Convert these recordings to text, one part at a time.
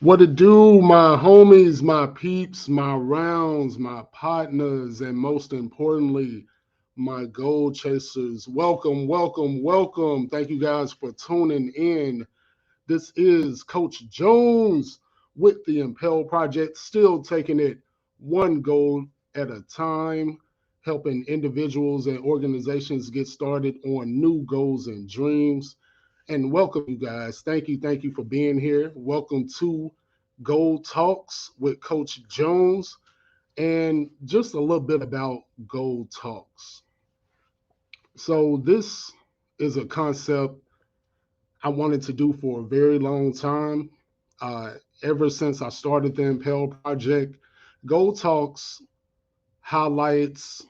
What to do, my homies, my peeps, my rounds, my partners, and most importantly, my goal chasers. Welcome, welcome, welcome. Thank you guys for tuning in. This is Coach Jones with the Impel Project, still taking it one goal at a time, helping individuals and organizations get started on new goals and dreams. And welcome, you guys. Thank you for being here. Welcome to Goal Talks with Coach Jones. And just a little bit about Goal Talks. So, this is a concept I wanted to do for a very long time. Uh, Ever since I started the Impel Project, Goal Talks highlights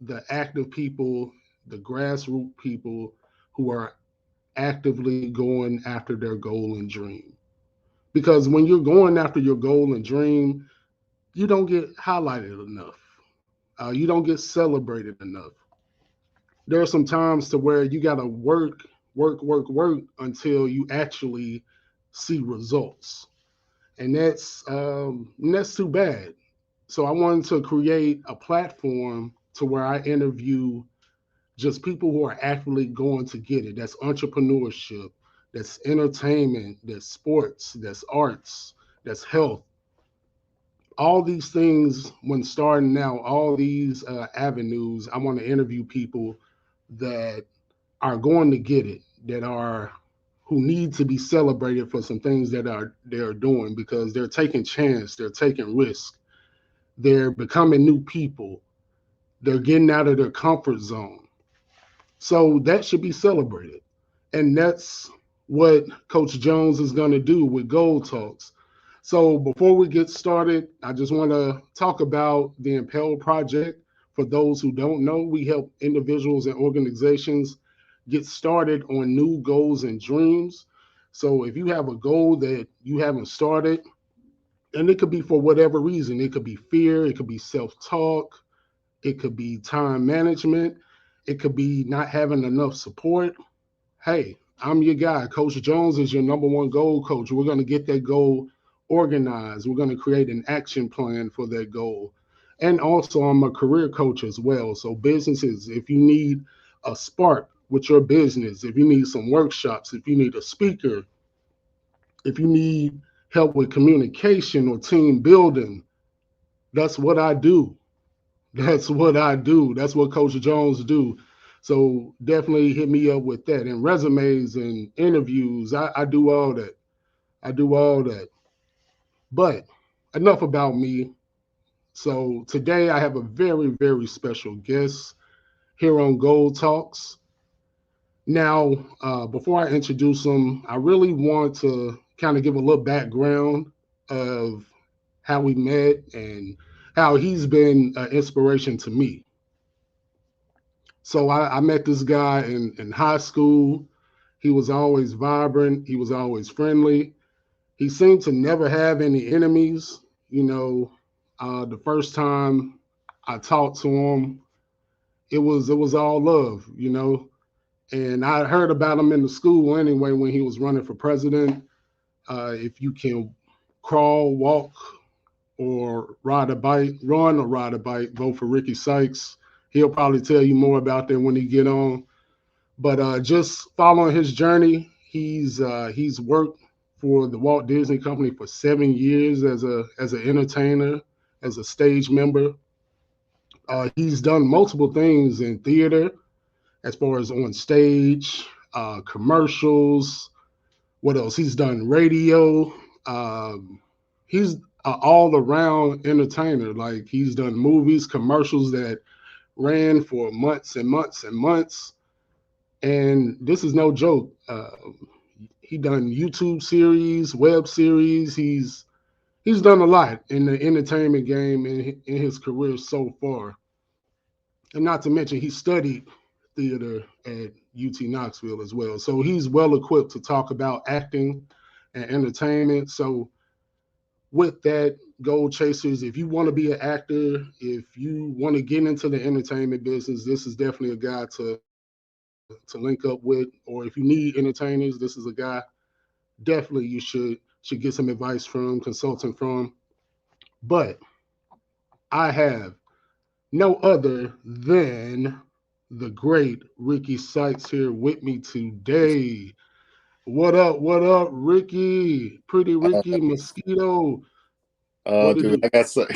the active people, the grassroots people who are actively going after their goal and dream. Because when you're going after your goal and dream, you don't get highlighted enough. You don't get celebrated enough. There are some times to where you got to work until you actually see results, and that's too bad. So I wanted to create a platform to where I interview just people who are actually going to get it. That's entrepreneurship, that's entertainment, that's sports, that's arts, that's health. All these things, when starting out, all these avenues, I want to interview people that are going to get it, that are who need to be celebrated for some things that are they're doing because they're taking chance, they're taking risk, they're becoming new people, they're getting out of their comfort zone. So that should be celebrated. And that's what Coach Jones is going to do with Goal Talks. So before we get started, I just want to talk about the Impel Project. For those who don't know, we help individuals and organizations get started on new goals and dreams. So if you have a goal that you haven't started, and it could be for whatever reason, it could be fear, it could be self talk, it could be time management, it could be not having enough support. Hey, I'm your guy. Coach Jones is your number one goal coach. We're going to get that goal organized. We're going to create an action plan for that goal. And also, I'm a career coach as well. So, businesses, if you need a spark with your business, if you need some workshops, if you need a speaker, if you need help with communication or team building, that's what I do. That's what I do. That's what Coach Jones do. So definitely hit me up with that. And resumes and interviews, I do all that. I do all that. But enough about me. So today I have a very special guest here on Gold Talks. Now, before I introduce him, I really want to kind of give a little background of how we met and how he's been an inspiration to me. So I met this guy in high school. He was always vibrant. He was always friendly. He seemed to never have any enemies. You know, the first time I talked to him, it was all love. And I heard about him in the school anyway when he was running for president. If you can crawl, walk, or ride a bike, run or ride a bike, vote for Ricky Sykes. He'll probably tell you more about that when he get on. But just following his journey, he's worked for the Walt Disney Company for 7 years as an entertainer, as a stage member. He's done multiple things in theater, as far as on stage, commercials. What else? He's done radio. He's an all-around entertainer. Like he's done movies, commercials that ran for months and months and months. And this is no joke. He done YouTube series, web series. He's done a lot in the entertainment game in his career so far. And not to mention, he studied theater at UT Knoxville as well. So he's well equipped to talk about acting and entertainment. So with that, Goal Chasers, if you want to be an actor, if you want to get into the entertainment business, this is definitely a guy to link up with. Or if you need entertainers, this is a guy definitely you should should get some advice from, consulting from. But I have no other than the great Ricky Sykes here with me today. What up, Ricky? Pretty Ricky Mosquito. What it Dude, do? like I said,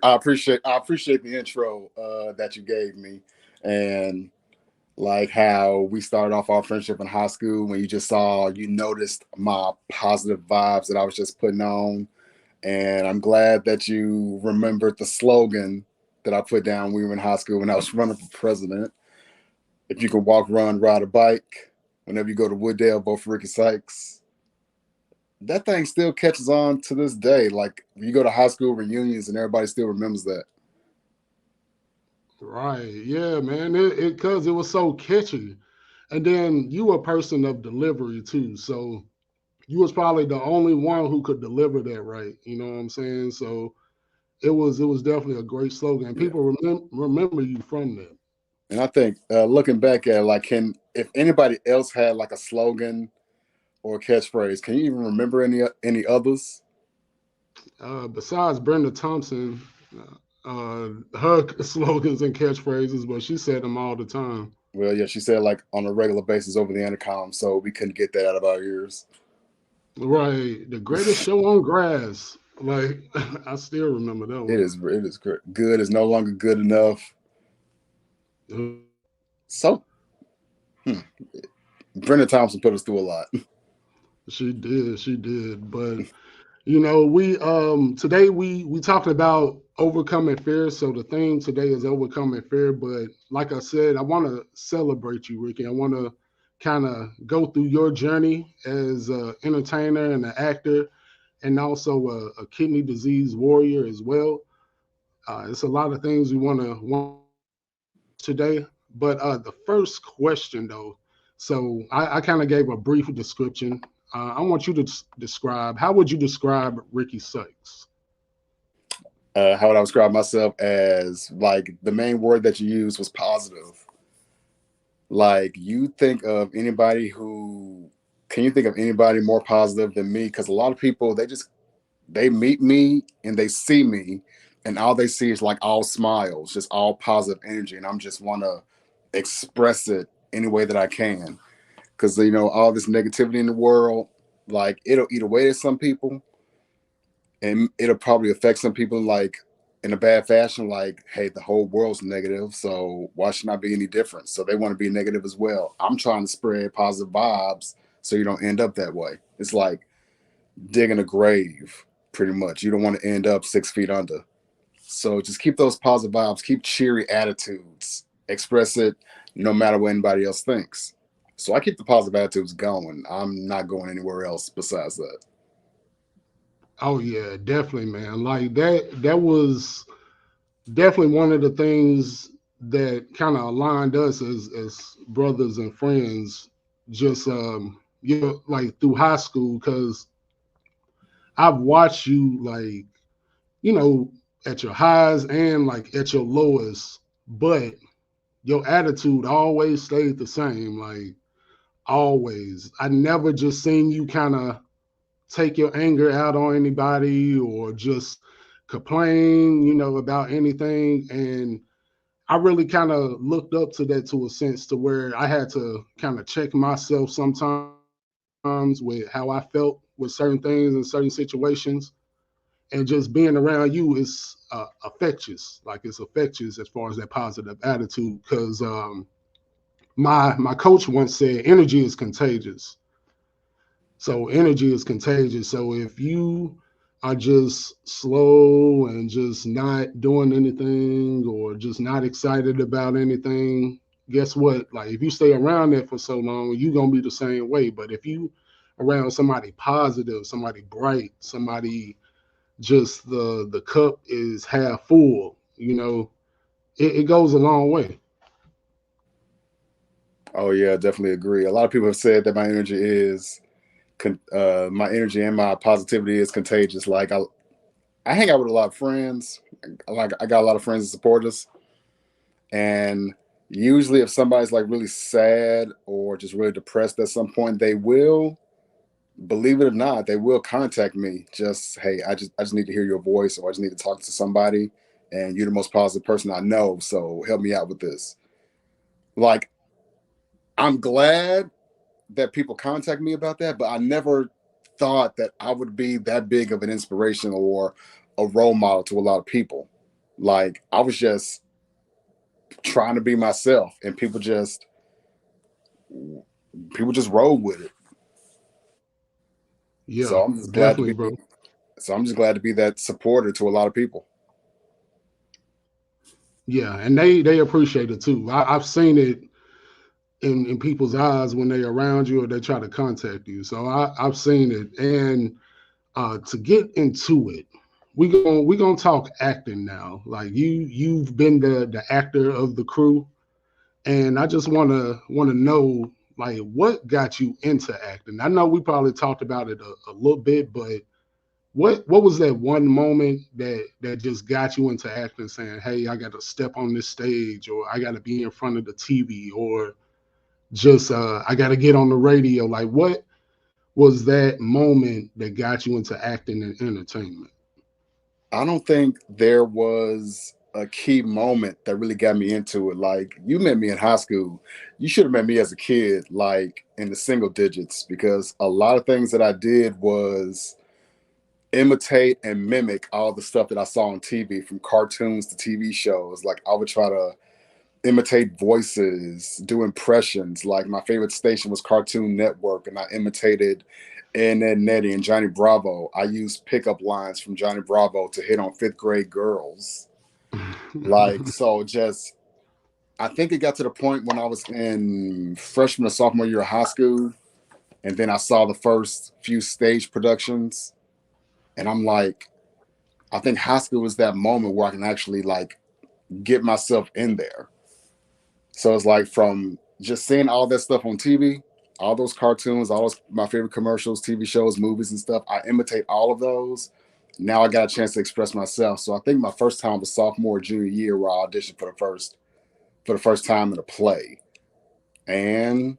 I appreciate the intro that you gave me, and like how we started off our friendship in high school when you noticed my positive vibes that I was just putting on, and I'm glad that you remembered the slogan that I put down when we were in high school when I was running for president. If you can walk, run, ride a bike, whenever you go to Wooddale, vote for Ricky Sykes. That thing still catches on to this day. Like you go to high school reunions and everybody still remembers that. Right. Yeah, man. It cause it was so catchy. And then you a person of delivery too. So you was probably the only one who could deliver that right. You know what I'm saying? So it was definitely a great slogan. Yeah. People remember you from that. And I think looking back at it, like, can if anybody else had like a slogan or a catchphrase, can you even remember any others? Besides Brenda Thompson, her slogans and catchphrases, but she said them all the time. Well, yeah, she said like on a regular basis over the intercom, so we couldn't get that out of our ears. Right, the greatest show on grass. Like I still remember that one. Good is no longer good enough. So hmm, Brenda Thompson put us through a lot. She did. But you know, we today we talked about overcoming fear. So the theme today is overcoming fear. But like I said, I want to celebrate you, Ricky. I want to kind of go through your journey as an entertainer and an actor, and also a kidney disease warrior as well. It's a lot of things we want today. But the first question, though, so I kind of gave a brief description. I want you to describe, how would you describe Ricky Sykes? How would I describe myself? As like the main word that you used was positive. Like you think of anybody who can you think of anybody more positive than me? Because a lot of people they meet me and they see me and all they see is like all smiles, just all positive energy, and I'm just want to express it any way that I can. Because all this negativity in the world, like it'll eat away at some people, and it'll probably affect some people like in a bad fashion. Like, hey, the whole world's negative, so why should I be any different? So they want to be negative as well. I'm trying to spread positive vibes so you don't end up that way. It's like digging a grave, pretty much. You don't want to end up 6 feet under. So just keep those positive vibes, keep cheery attitudes, express it no matter what anybody else thinks. So I keep the positive attitudes going. I'm not going anywhere else besides that. Oh yeah, definitely, man. Like that was definitely one of the things that kind of aligned us as brothers and friends. Just you know, like through high school, because I've watched you like you know at your highs and like at your lowest, but your attitude always stayed the same. Like always, I never just seen you kind of take your anger out on anybody or just complain, you know, about anything. And I really kind of looked up to that to a sense to where I had to kind of check myself sometimes with how I felt with certain things and certain situations. And just being around you is infectious. Like it's infectious as far as that positive attitude. Because my coach once said, energy is contagious. So energy is contagious. So if you are just slow and just not doing anything or just not excited about anything, guess what? Like if you stay around that for so long, you're gonna be the same way. But if you around somebody positive, somebody bright, somebody just the cup is half full, you know, it goes a long way. Oh yeah, definitely agree. A lot of people have said that my energy and my positivity is contagious. Like I hang out with a lot of friends. Like I got a lot of friends and supporters, and usually if somebody's like really sad or just really depressed at some point, they will believe it or not, they will contact me. Just, hey, I just need to hear your voice, or I just need to talk to somebody, and you're the most positive person I know. So help me out with this. Like, I'm glad that people contact me about that, but I never thought that I would be that big of an inspiration or a role model to a lot of people. Like, I was just trying to be myself, and people just roll with it. Yeah, So I'm just glad to definitely, be. bro. So I'm just glad to be that supporter to a lot of people. Yeah, and they appreciate it too. I've seen it in people's eyes when they're around you or they try to contact you. So I've seen it. And to get into it, we gonna talk acting now. Like you've been the actor of the crew, and I just wanna know like what got you into acting. I know we probably talked about it a little bit, but what was that one moment that just got you into acting, saying, "Hey, I got to step on this stage, or I got to be in front of the TV, or just I got to get on the radio." Like, what was that moment that got you into acting and entertainment? I don't think there was a key moment that really got me into it. Like, you met me in high school. You should have met me as a kid, like in the single digits, because a lot of things that I did was imitate and mimic all the stuff that I saw on TV, from cartoons to TV shows. Like, I would try to imitate voices, do impressions. Like, my favorite station was Cartoon Network, and I imitated and Nettie and Johnny Bravo. I used pickup lines from Johnny Bravo to hit on fifth grade girls. Like, so just, I think it got to the point when I was in freshman or sophomore year of high school, and then I saw the first few stage productions, and I'm like, I think high school was that moment where I can actually like get myself in there. So it's like, from just seeing all that stuff on TV, all those cartoons, all those my favorite commercials, TV shows, movies, and stuff. I imitate all of those. Now I got a chance to express myself. So I think my first time was sophomore, junior year, where I auditioned for the first time in a play. And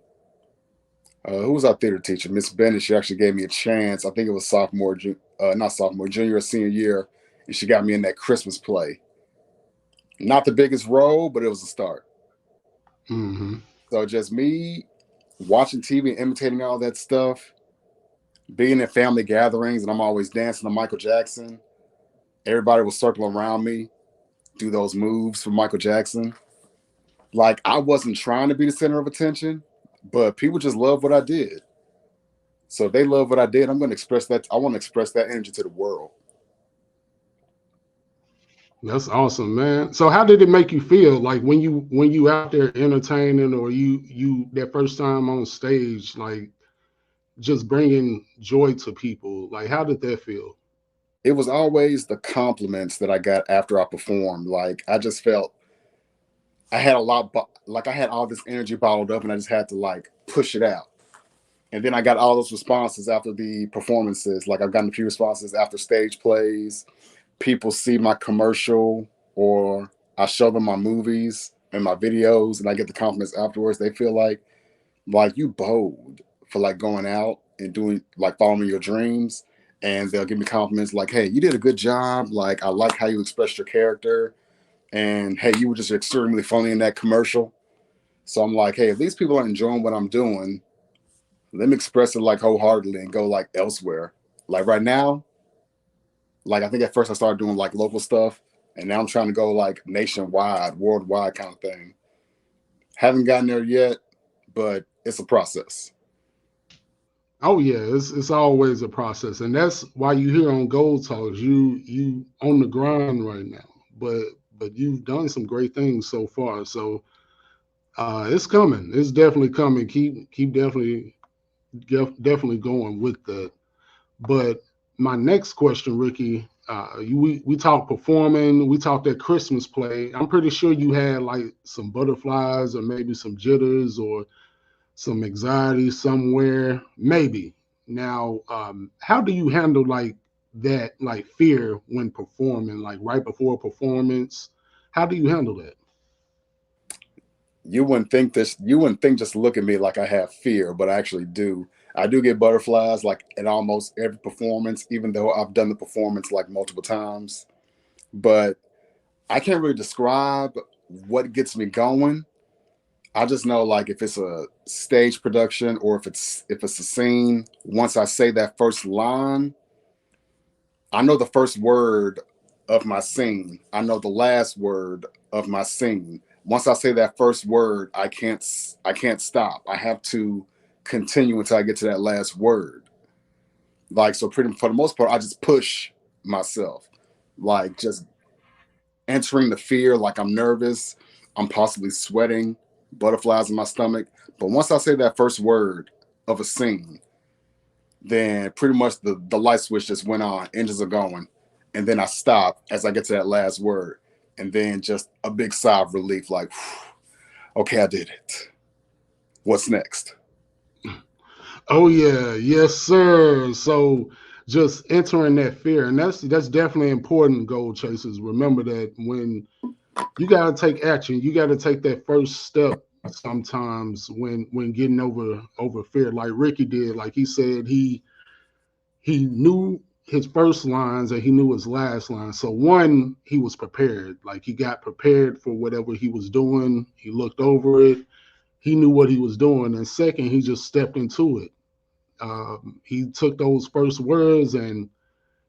who was our theater teacher? Miss Bennett. She actually gave me a chance. I think it was not sophomore, junior or senior year, and she got me in that Christmas play. Not the biggest role, but it was a start. Hmm. So just me watching TV and imitating all that stuff, being in family gatherings, and I'm always dancing to Michael Jackson. Everybody was circling around me, do those moves for Michael Jackson. Like, I wasn't trying to be the center of attention, but people just love what I did. So if they love what I did, I'm going to express that. I want to express that energy to the world. That's awesome, man. So how did it make you feel, like when you out there entertaining, or you that first time on stage, like just bringing joy to people? Like, how did that feel? It was always the compliments that I got after I performed. Like, I just felt I had a lot, like I had all this energy bottled up, and I just had to like push it out. And then I got all those responses after the performances. Like, I've gotten a few responses after stage plays. People see my commercial, or I show them my movies and my videos, and I get the compliments afterwards. They feel like you bold for like going out and doing, like, following your dreams. And they'll give me compliments like, hey, you did a good job. Like, I like how you expressed your character. And hey, you were just extremely funny in that commercial. So I'm like, hey, if these people are enjoying what I'm doing, let me express it like wholeheartedly and go like elsewhere. Like right now, like, I think at first I started doing like local stuff, and now I'm trying to go like nationwide, worldwide kind of thing. Haven't gotten there yet, but it's a process. Oh yeah, it's always a process, and that's why you hear on Gold Talks, you on the grind right now. But you've done some great things so far. So it's coming. It's definitely coming. Keep definitely going with that. But my next question, Ricky, we talked performing, we talked that Christmas play. I'm pretty sure you had like some butterflies or maybe some jitters or some anxiety somewhere, maybe. Now, how do you handle like that, like fear when performing, like right before a performance? How do you handle that? You wouldn't think this. You wouldn't think, just look at me, like I have fear, but I actually do. I do get butterflies like in almost every performance, even though I've done the performance like multiple times. But I can't really describe what gets me going. I just know like if it's a stage production or if it's a scene, once I say that first line, I know the first word of my scene. I know the last word of my scene. Once I say that first word, I can't stop. I have to continue until I get to that last word. Like so pretty for the most part I just push myself. Like just entering the fear like I'm nervous, I'm possibly sweating, butterflies in my stomach. But once I say that first word of a scene, then pretty much the light switch just went on, engines are going, and then I stop as I get to that last word, and then just a big sigh of relief, like, okay, I did it. What's next? Oh yeah, yes, sir. So just entering that fear, and that's definitely important, goal chasers. Remember that when you gotta take action, you gotta take that first step sometimes when getting over fear, like Ricky did. Like he said, he knew his first lines and he knew his last line. So one, he was prepared. Like he got prepared for whatever he was doing. He looked over it. He knew what he was doing. And second, he just stepped into it. He took those first words and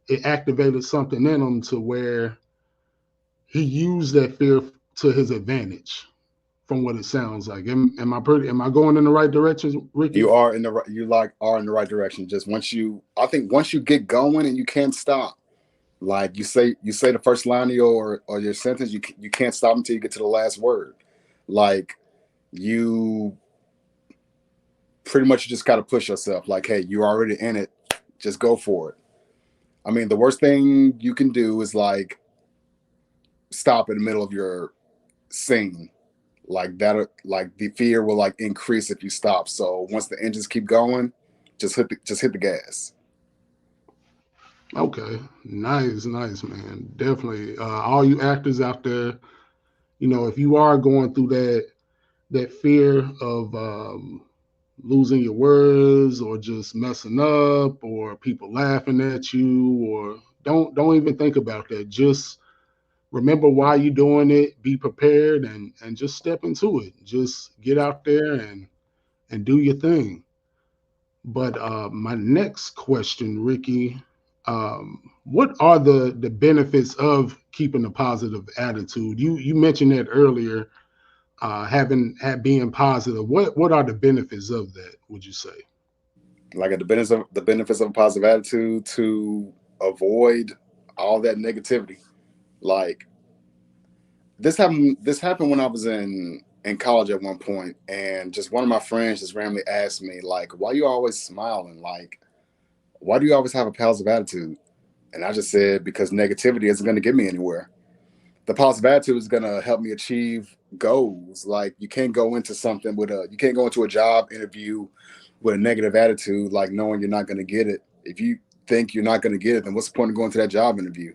it activated something in him to where he used that fear to his advantage. From what it sounds like, am I going in the right direction, You Ricky? are in the you like are in the right direction. Just I think once you get going and you can't stop. Like you say the first line of your sentence, you can't stop until you get to the last word. Like you pretty much just gotta push yourself. Like, hey, you're already in it. Just go for it. I mean, the worst thing you can do is like stop in the middle of your scene. Like that, like the fear will like increase if you stop. So once the engines keep going, just hit the gas. Okay, nice, nice, man. Definitely. All you actors out there, if you are going through that fear of losing your words or just messing up or people laughing at you, or don't even think about that. Just remember why you're doing it. Be prepared and just step into it. Just get out there and do your thing. But my next question, Ricky, what are the benefits of keeping a positive attitude? You mentioned that earlier, being positive. What are the benefits of that? Would you say? Like the benefits of a positive attitude to avoid all that negativity. Like this happened when I was in college at one point, and just one of my friends just randomly asked me like, "Why you always smiling? Like, why do you always have a positive attitude?" And I just said, "Because negativity isn't going to get me anywhere. The positive attitude is going to help me achieve goals. Like, you can't go into a job interview with a negative attitude, like knowing you're not going to get it. If you think you're not going to get it, then what's the point of going to that job interview?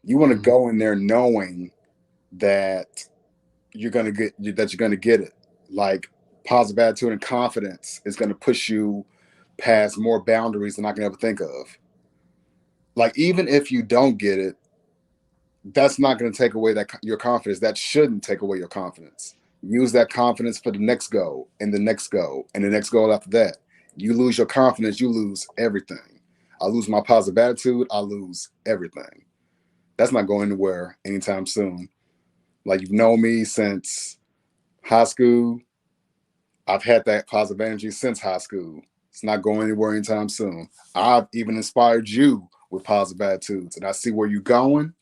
You want to Mm, go in there knowing that you're going to get it. Like positive attitude and confidence is going to push you past more boundaries than I can ever think of. Like even if you don't get it, that's not going to take away that your confidence. That shouldn't take away your confidence. Use that confidence for the next goal and the next goal and the next goal after that. You lose your confidence, you lose everything. I lose my positive attitude, I lose everything. That's not going anywhere anytime soon. Like you've known me since high school. I've had that positive energy since high school. It's not going anywhere anytime soon. I've even inspired you with positive attitudes, and I see where you're going,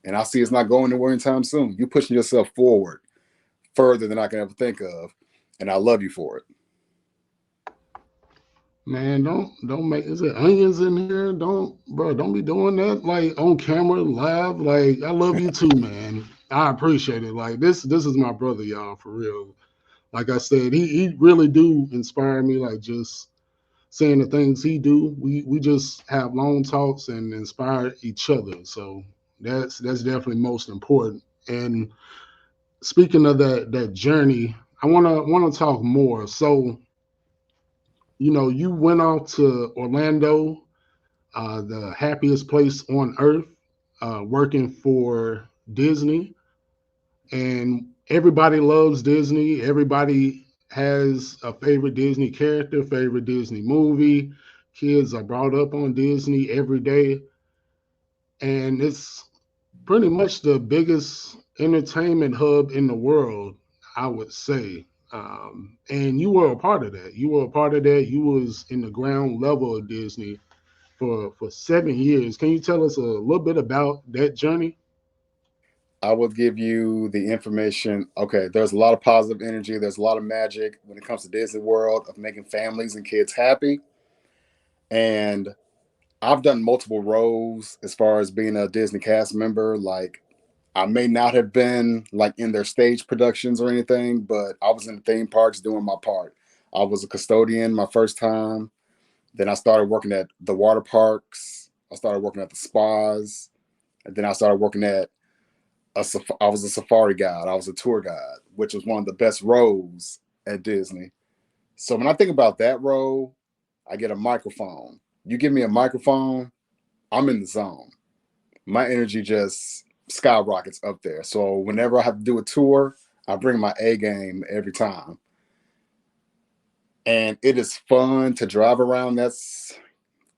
and I see it's not going anywhere anytime soon. You're pushing yourself forward further than I can ever think of, and I love you for it. man, don't make is it onions in here? Don't be doing that like on camera live. Like I love you too, man. I appreciate it. Like this is my brother, y'all, for real. Like I said, he really do inspire me. Like just seeing the things he do, we just have long talks and inspire each other. So that's definitely most important. And speaking of that journey, I wanna talk more. So You went out to Orlando, the happiest place on earth, working for Disney, and everybody loves Disney. Everybody has a favorite Disney character, favorite Disney movie. Kids are brought up on Disney every day, and it's pretty much the biggest entertainment hub in the world, I would say. And you were a part of that. You were a part of that. You was in the ground level of Disney for 7 years. Can you tell us a little bit about that journey? I will give you the information. Okay, there's a lot of positive energy. There's a lot of magic when it comes to Disney World of making families and kids happy. And I've done multiple roles as far as being a Disney cast member. Like, I may not have been like in their stage productions or anything, but I was in the theme parks doing my part. I was a custodian my first time. Then I started working at the water parks. I started working at the spas. And then I started working at I was a safari guide. I was a tour guide, which was one of the best roles at Disney. So when I think about that role, I get a microphone. You give me a microphone, I'm in the zone. My energy just skyrockets up there. So whenever I have to do a tour, I bring my A game every time. And it is fun to drive around that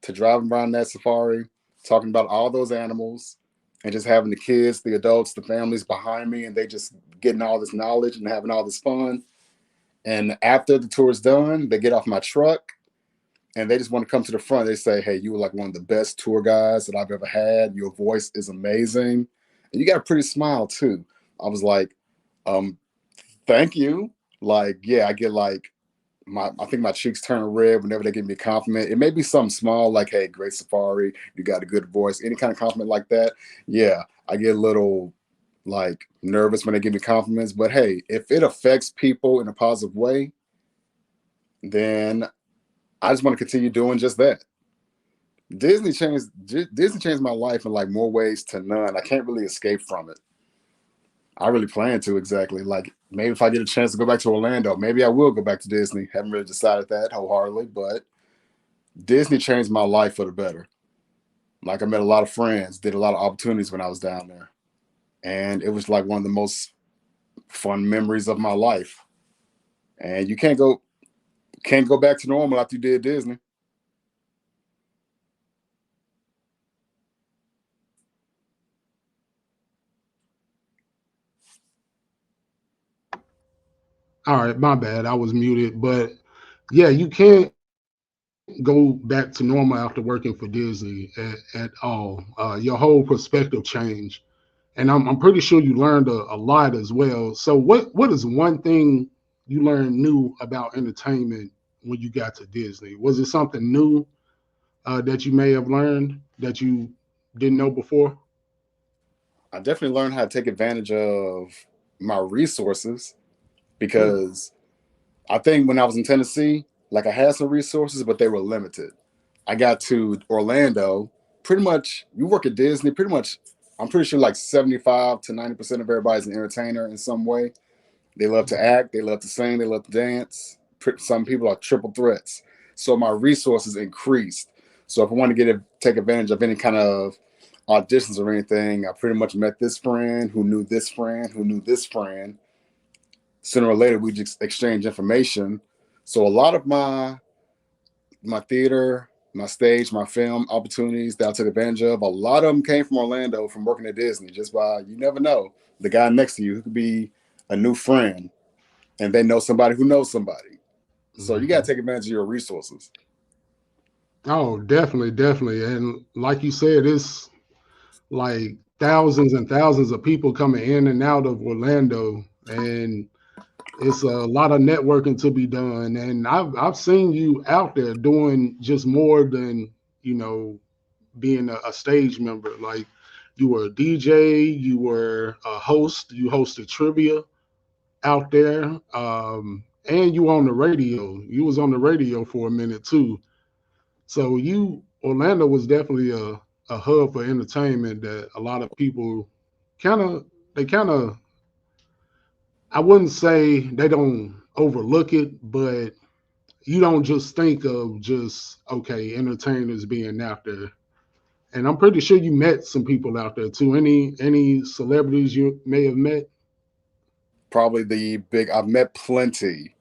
safari, talking about all those animals and just having the kids, the adults, the families behind me, and they just getting all this knowledge and having all this fun. And after the tour is done, they get off my truck and they just want to come to the front. They say, "Hey, you were like one of the best tour guides that I've ever had. Your voice is amazing. And you got a pretty smile too." I was like, um, thank you. Like, yeah, I get like I think my cheeks turn red whenever they give me a compliment. It may be something small like, "Hey, great safari, you got a good voice." Any kind of compliment like that, yeah, I get a little like nervous when they give me compliments. But hey, if it affects people in a positive way, then I just want to continue doing just that. Disney changed my life in like more ways to none. I can't really escape from it. I really plan to exactly. Like maybe if I get a chance to go back to Orlando, maybe I will go back to Disney. Haven't really decided that wholeheartedly, but Disney changed my life for the better. Like I met a lot of friends, did a lot of opportunities when I was down there, and it was like one of the most fun memories of my life. And you can't go back to normal after you did Disney. All right, my bad. I was muted, but yeah, you can't go back to normal after working for Disney at all. Your whole perspective changed, and I'm pretty sure you learned a lot as well. So, what is one thing you learned new about entertainment when you got to Disney? Was it something new that you may have learned that you didn't know before? I definitely learned how to take advantage of my resources Hmm. because I think when I was in Tennessee, like I had some resources, but they were limited. I got to Orlando, pretty much, you work at Disney, pretty much, I'm pretty sure like 75 to 90% of everybody's an entertainer in some way. They love to act, they love to sing, they love to dance. Some people are triple threats. So my resources increased. So if I want to take advantage of any kind of auditions or anything, I pretty much met this friend who knew this friend who knew this friend. Sooner or later, we just exchange information. So a lot of my theater, my stage, my film opportunities that I took advantage of, a lot of them came from Orlando from working at Disney. Just by you never know, the guy next to you who could be a new friend, and they know somebody who knows somebody. So you got to Hmm. take advantage of your resources. Oh, definitely, definitely. And like you said, it's like thousands and thousands of people coming in and out of Orlando, and it's a lot of networking to be done. And I've seen you out there doing just more than you know being a stage member. Like you were a DJ, you were a host, you hosted trivia out there, and you on the radio. You was on the radio for a minute too. So you Orlando was definitely a hub for entertainment that a lot of people kind of they kind of I wouldn't say they don't overlook it, but you don't just think of just okay entertainers being out there. And I'm pretty sure you met some people out there too. Any celebrities you may have met? Probably the big. I've met plenty,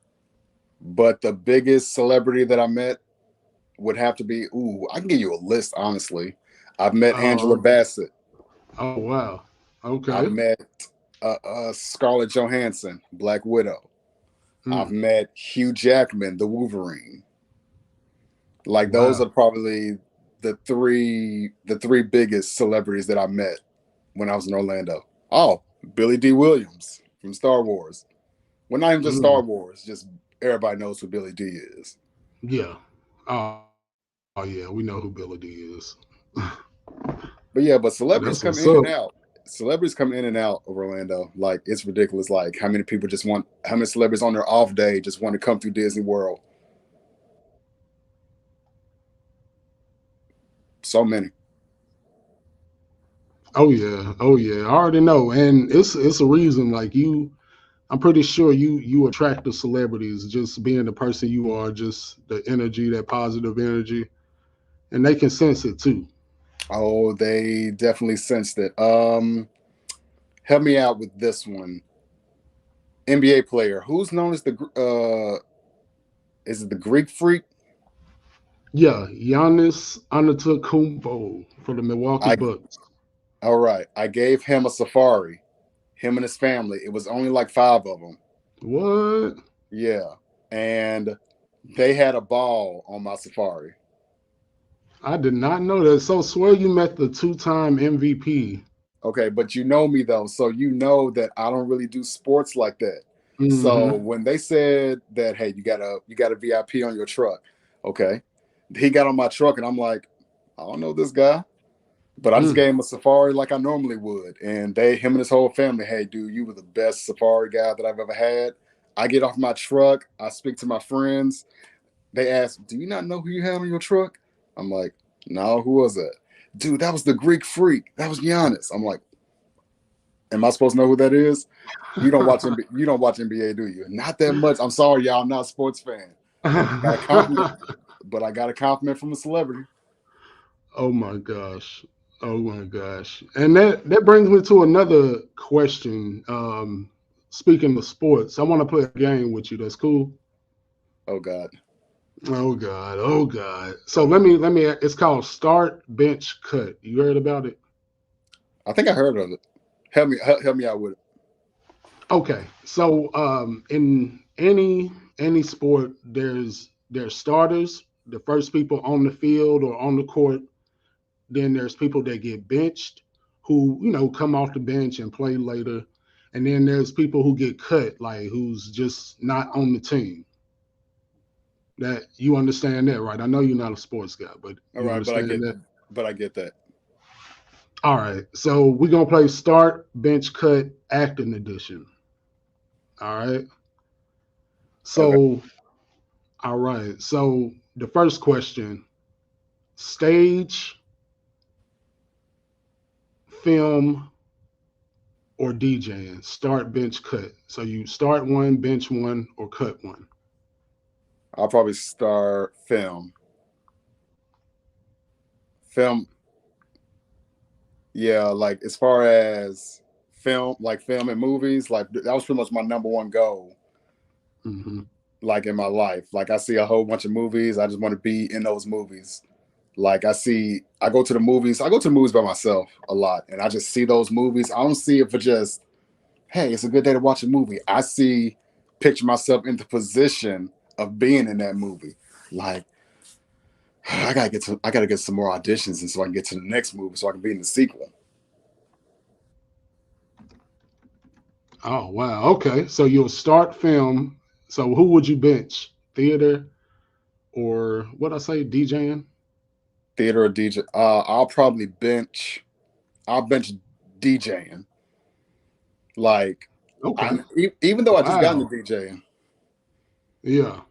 but the biggest celebrity that I met would have to be. Ooh, I can give you a list. Honestly, I've met Angela Oh, Bassett. oh wow. I've Okay. met Scarlett Johansson, Black Widow. I've Mm, met Hugh Jackman, the Wolverine. Like those wow. are probably the three biggest celebrities that I met when I was in Orlando. Oh, Billy D. Williams from Star Wars. Well, not even just Star Mm, Wars, just everybody knows who Billy D is. yeah. Oh yeah, we know who Billy D is. But yeah, but That's celebrities what's come up. in and out. Celebrities come in and out of Orlando. Like it's ridiculous. Like how many people just want how many celebrities on their off day just want to come through Disney World. So many. Oh yeah. Oh yeah. I already know. And it's a reason like you I'm pretty sure you attract the celebrities just being the person you are, just the energy, that positive energy, and they can sense it too. Oh, they definitely sensed it. Help me out with this one. NBA player who's known as the is it the Greek Freak? Yeah, Giannis Antetokounmpo for the Milwaukee I Bucks. All right. I gave him a safari. Him and his family. It was only like five of them. What? Yeah, and they had a ball on my safari. I did not know that. So swear you met the two-time MVP. Okay, but you know me though, so you know that I don't really do sports like that. So Mm-hmm. when they said that, hey, you got a VIP on your truck, okay, he got on my truck, and I'm like, I don't know this guy, but I just Mm. gave him a safari like I normally would, and him and his whole family, hey, dude, you were the best safari guy that I've ever had. I get off my truck, I speak to my friends. They ask, do you not know who you had on your truck? I'm like, no, who was that? Dude, that was the Greek Freak. That was Giannis. I'm like, am I supposed to know who that is? You don't watch NBA, do you? Not that much. I'm sorry, y'all. I'm not a sports fan. But I got a compliment. But I got a compliment from a celebrity. Oh my gosh. Oh my gosh. And that brings me to another question. Speaking of sports, I want to play a game with you. That's cool. Oh God. Oh God. Oh God. So let me. It's called Start Bench Cut. You heard about it? I think I heard of it. Help me out with it. Okay. So in any sport, there's starters, the first people on the field or on the court. Then there's people that get benched, who come off the bench and play later, and then there's people who get cut, like who's just not on the team. That you understand that, right? I know you're not a sports guy, but All you right, understand that. but I get that. All right, so we're gonna play start, bench, cut, acting edition. All right. Okay. So, all right. So the first question: stage, film, or DJing? Start, bench, cut. So you start one, bench one, or cut one. I'll probably start Film, yeah, like as far as film and movies, like that was pretty much my number one goal, Hmm. like in my life. Like I see a whole bunch of movies, I just want to be in those movies. Like I go to the movies by myself a lot, and I just see those movies. I don't see it for just, hey, it's a good day to watch a movie. Picture myself in the position of being in that movie. Like I gotta get some more auditions, and so I can get to the next movie, so I can be in the sequel. Oh wow. Okay. So you'll start film. So who would you bench? Theater or what I say, DJing? Theater or DJ. I'll bench DJing. Like Okay. even though I just got into Wow. DJing. Yeah.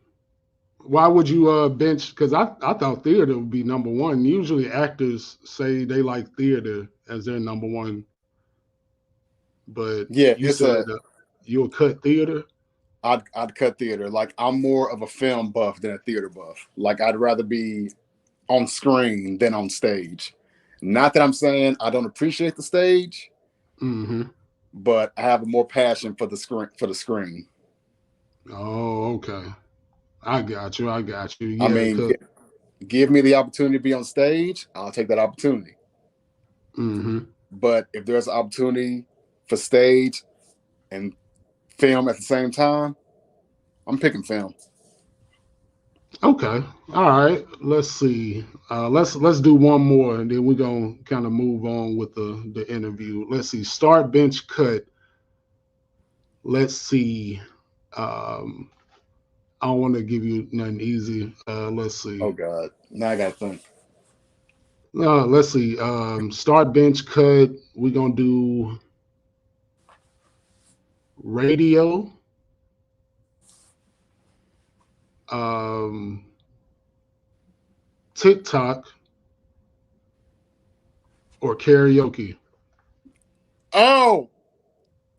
Why would you bench? Because I thought theater would be number one. Usually actors say they like theater as their number one, but Yeah, you said you'll cut theater. I'd cut theater. Like I'm more of a film buff than a theater buff. Like I'd rather be on screen than on stage. Not that I'm saying I don't appreciate the stage, Mm-hmm. but I have more passion for the screen. For the screen, Oh, okay. I got you. I got you. I Yeah, mean, cause give me the opportunity to be on stage, I'll take that opportunity. mm-hmm. But if there's an opportunity for stage and film at the same time, I'm picking film. Okay. All right. Let's see. Let's do one more, and then we're gonna kind of move on with the interview. Let's see. Start, bench, cut. Let's see. Um, I don't want to give you nothing easy. Let's Oh see. God, now I gotta think. Let's see. Start, bench, cut. We're gonna do radio, um, TikTok, or karaoke. Oh,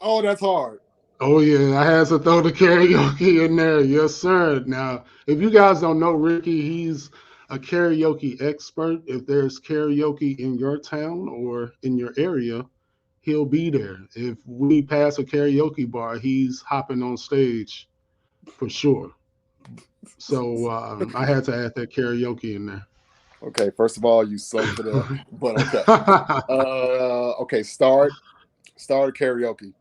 oh, that's hard. Oh yeah, I had to throw the karaoke in there. Yes, sir. Now, if you guys don't know Ricky, he's a karaoke expert. If there's karaoke in your town or in your area, he'll be there. If we pass a karaoke bar, he's hopping on stage for sure. So I had to add that karaoke in there. Okay, first of all, you suck for that, but okay. Okay, start karaoke.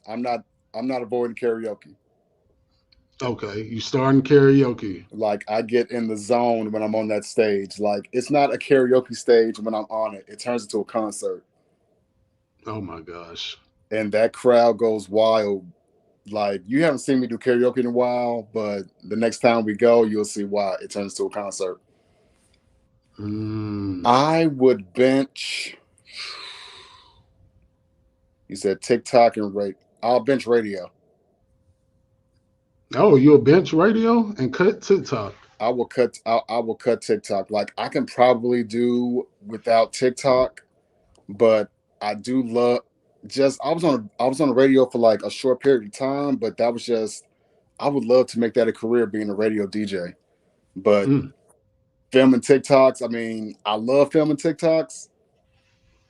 I'm not I'm not avoiding karaoke. Okay, you starting karaoke. Like I get in the zone when I'm on that stage. Like it's not a karaoke stage when I'm on it. It turns into a concert. Oh my gosh. And that crowd goes wild. Like you haven't seen me do karaoke in a while, but the next time we go, you'll see why it turns to a concert. Mm. I would bench. You said TikTok and rate. I'll bench radio. Oh, you'll bench radio and cut TikTok. I will cut TikTok. Like I can probably do without TikTok, but I do love. Just I was on the radio for like a short period of time, but that was just I would love to make that a career being a radio DJ. But Mm. filming TikToks, I mean, I love filming TikToks,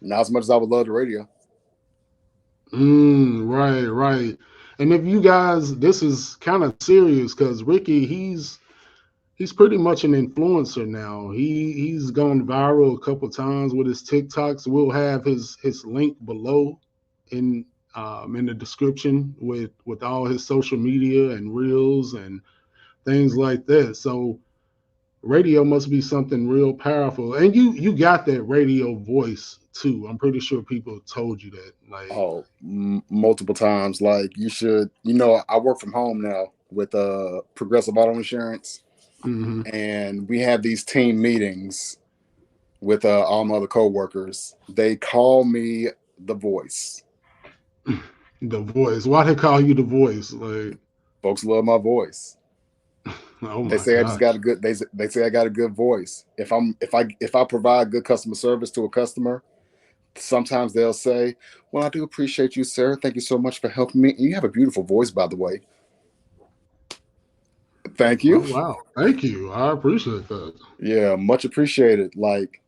not as much as I would love the radio. Right, right. And if you guys, this is kind of serious because Ricky, he's pretty much an influencer now. He's gone viral a couple times with his TikToks. We'll have his link below in the description with all his social media and reels and things like that. So radio must be something real powerful. And you got that radio voice too. I'm pretty sure people told you that. Like, Oh, multiple times. Like you should, you know, I work from home now with Progressive Auto Insurance, hmm and we have these team meetings with all my other coworkers. They call me the voice. the voice. Why they call you the voice? Like, Folks love my voice. oh They my say I just got a gosh. good. They say I got a good voice. If I provide good customer service to a customer, sometimes they'll say, "Well, I do appreciate you, sir. Thank you so much for helping me. And you have a beautiful voice, by the way. Thank Oh you. wow. Thank you. I appreciate that. Yeah, much appreciated. Like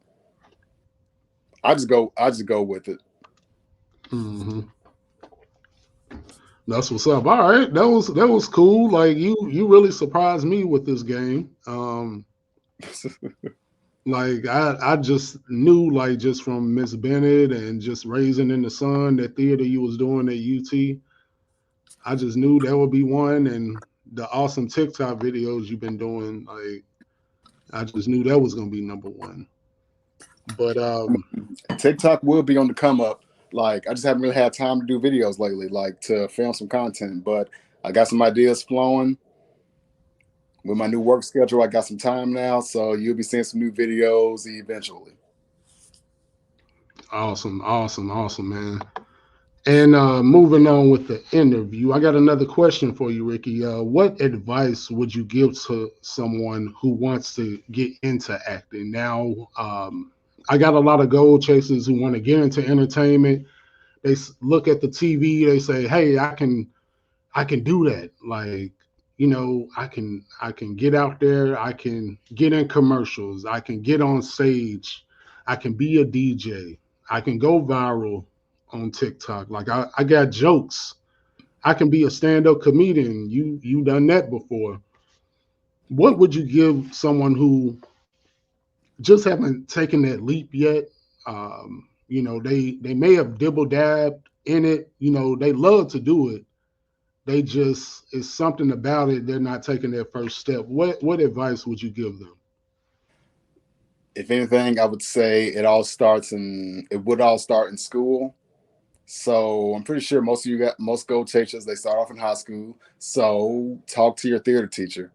I just go with it. hmm That's what's up. All right. That was cool. Like you really surprised me with this game. Like I just knew like just from Miss Bennett and just raising in the sun, that theater you was doing at UT. I just knew that would be one, and the awesome TikTok videos you've been doing. Like I just knew that was gonna be number one. But TikTok will be on the come up. Like I just haven't really had time to do videos lately, like to film some content. But I got some ideas flowing with my new work schedule. I got some time now, so you'll be seeing some new videos eventually. awesome, awesome, awesome, man. And moving on with the interview, I got another question for you, Ricky. What advice would you give to someone who wants to get into acting? Now, I got a lot of goal chasers who want to get into entertainment. They look at the TV, they say, "Hey, I can do that." Like, I can get out there, I can get in commercials, I can get on stage, I can be a DJ, I can go viral on TikTok. Like I got jokes. I can be a stand-up comedian. You done that before. What would you give someone who just haven't taken that leap yet? They may have dibble dabbed in it. They love to do it. They just it's something about it. They're not taking their first step. What advice would you give them? If anything, I would say it would all start in school. So I'm pretty sure most goal chasers, they start off in high school. So talk to your theater teacher.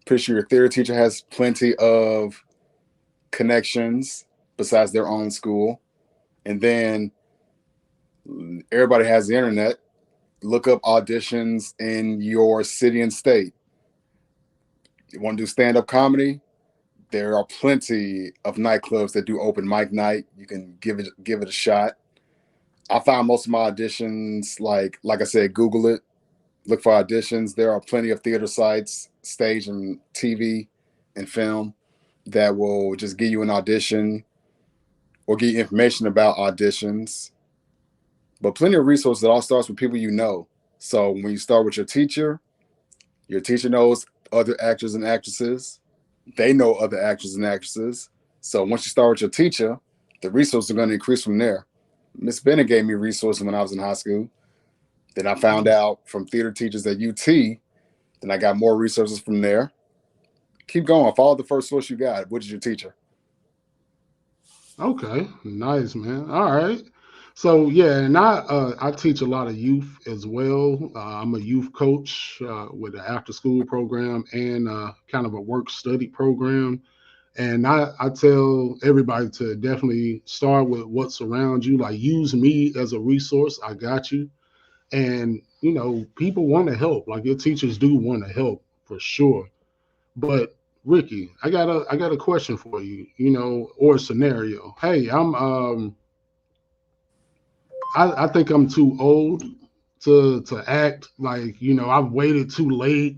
Pretty sure your theater teacher has plenty of connections besides their own school. And then everybody has the internet. Look up auditions in your city and state. You want to do stand up comedy? There are plenty of nightclubs that do open mic night. You can give it a shot. I found most of my auditions, like I said, Google it, look for auditions. There are plenty of theater sites, stage and TV and film, that will just give you an audition or give you information about auditions. But plenty of resources. It all starts with people you know. So when you start with your teacher knows other actors and actresses. They know other actors and actresses. So once you start with your teacher, the resources are going to increase from there. Miss Bennett gave me resources when I was in high school. Then I found out from theater teachers at UT. Then I got more resources from there. Keep going. Follow the first source you got, which is your teacher. Okay, nice, man. All right. So yeah, and I teach a lot of youth as well. I'm a youth coach with an after school program and kind of a work study program. And I tell everybody to definitely start with what's around you. Like use me as a resource. I got you. And people want to help. Like your teachers do want to help for sure. But Ricky, I got a question for you, or a scenario. Hey, I think I'm too old to act. Like, I've waited too late.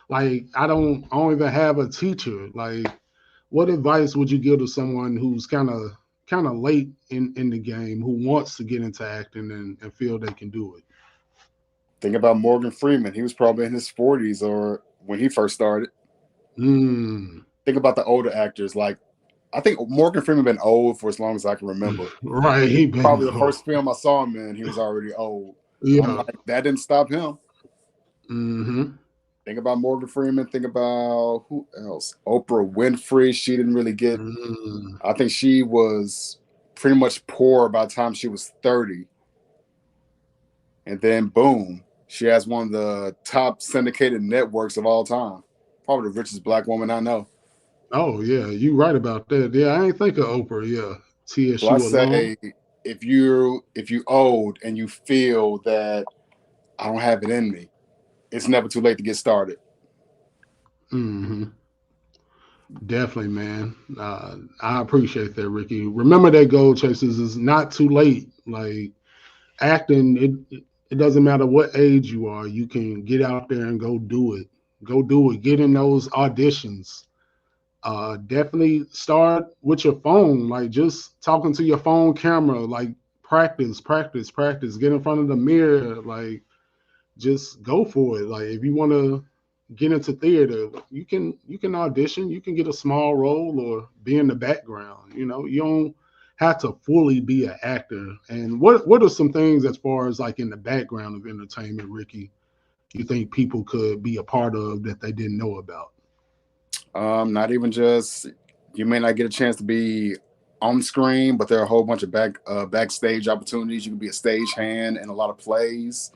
Like I don't even have a teacher. Like, what advice would you give to someone who's kind of late in the game, who wants to get into acting and feel they can do it? Think about Morgan Freeman. He was probably in his 40s or when he first started. Mm, Think about the older actors. Like, I think Morgan Freeman been old for as long as I can remember. right, he been Probably the old. first film I saw him in, he was already old. I'm Yeah. like, that didn't stop him. Hmm. Think about Morgan Freeman. Think about who else? Oprah Winfrey. She didn't really get. Mm. I think she was pretty much poor by the time she was 30, and then boom, she has one of the top syndicated networks of all time. Probably the richest black woman I know. Oh yeah, you right about that. Yeah, I ain't think of Oprah. Yeah, So I TSU alone. say, if you old and you feel that I don't have it in me, it's never too late to get started. Hmm. Definitely, man. I appreciate that, Ricky. Remember that goal chasers is not too late. Like acting, it doesn't matter what age you are. You can get out there and go do it. Go do it. Get in those auditions. Definitely start with your phone. Like just talking to your phone camera. Like practice, practice, practice. Get in front of the mirror. Like just go for it. Like if you want to get into theater, you can audition, you can get a small role or be in the background. You don't have to fully be an actor. And what are some things as far as like in the background of entertainment, Ricky, you think people could be a part of that they didn't know about? Not even just you may not get a chance to be on screen, but there are a whole bunch of backstage opportunities. You can be a stage hand in a lot of plays,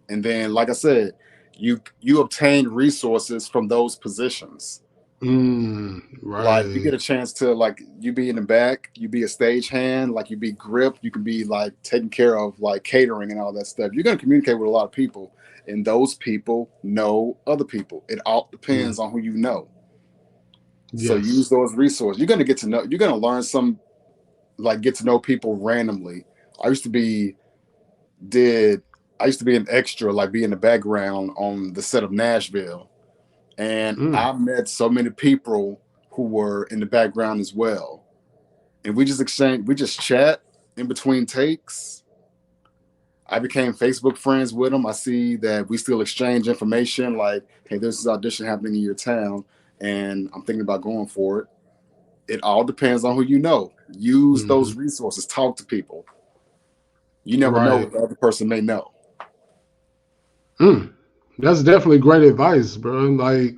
and then, like I said, you obtain resources from those positions. Like you Right. get a chance to like you be in the back, you be a stage hand, like you be grip, you can be like taking care of like catering and all that stuff. You're gonna communicate with a lot of people, and those people know other people. It all Mm. depends on who you know. So use Yes. those resources. You're gonna get to know. You're gonna learn some, like get to know people randomly. I used to be did. I used to be an extra, like be in the background on the set of Nashville. And Mm. I've met so many people who were in the background as well. And we just chat in between takes. I became Facebook friends with them. I see that we still exchange information like, hey, there's this audition happening in your town, and I'm thinking about going for it. It all depends on who you know. Use Hmm. those resources, talk to people. You never know Right. what the other person may know. Mm. That's definitely great advice, bro. Like,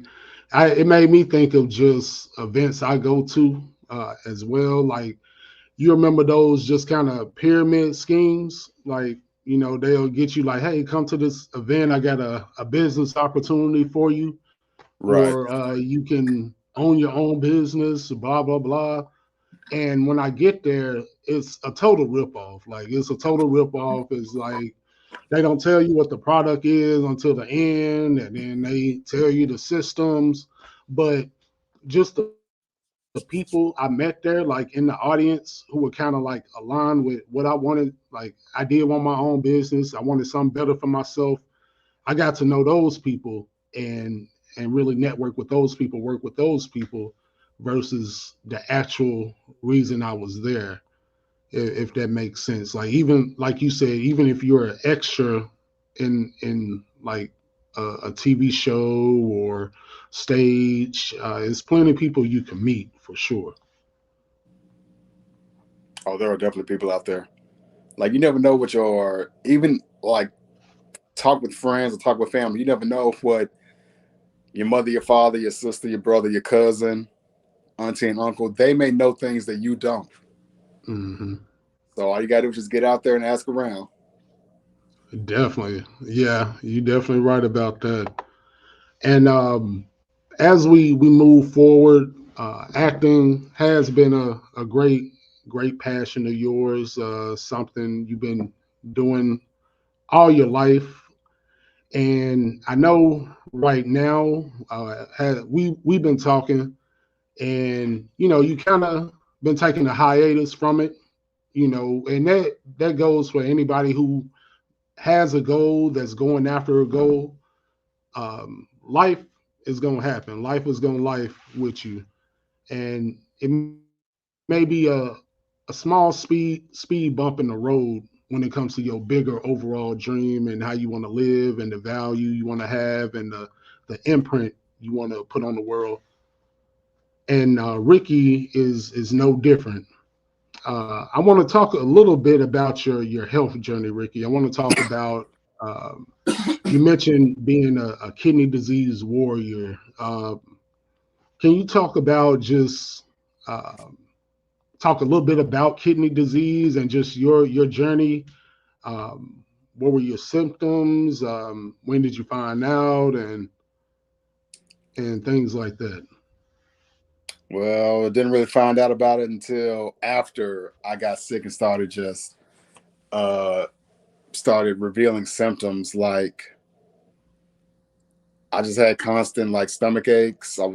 it made me think of just events I go to as well. Like, you remember those just kind of pyramid schemes? Like, they'll get you like, hey, come to this event. I got a business opportunity for you, Right. or you can own your own business, blah, blah, blah. And when I get there, it's a total ripoff. Like, it's a total ripoff. It's like, they don't tell you what the product is until the end, and then they tell you the systems. But just the people I met there, like in the audience, who were kind of like aligned with what I wanted. Like, I did want my own business. I wanted something better for myself. I got to know those people and really network with those people, work with those people, versus the actual reason I was there, if that makes sense. Like, even like you said, even if you're an extra in like a TV show or stage, there's plenty of people you can meet for sure. Oh, there are definitely people out there. Like you never know what your even like talk with friends or talk with family. You never know what your mother, your father, your sister, your brother, your cousin, auntie, and uncle. They may know things that you don't. Hmm. So all you gotta do is just get out there and ask around. Definitely, yeah, you definitely right about that. And as we move forward, acting has been a great passion of yours. Something you've been doing all your life. And I know right now, we've been talking, and you kind of been taking a hiatus from it, and that goes for anybody who has a goal, that's going after a goal. Life is gonna happen. Life is gonna life with you, and it may be a small speed bump in the road when it comes to your bigger overall dream and how you want to live and the value you want to have and the imprint you want to put on the world. And Ricky is no different. I want to talk a little bit about your health journey, Ricky. I want to talk about. Um, you mentioned being a kidney disease warrior. Can you talk about just um talk a little bit about kidney disease and just your journey? Um, what were your symptoms? When did you find out, and things like that? Well, I didn't really find out about it until after I got sick and uh started revealing symptoms like I just had constant like stomach aches. I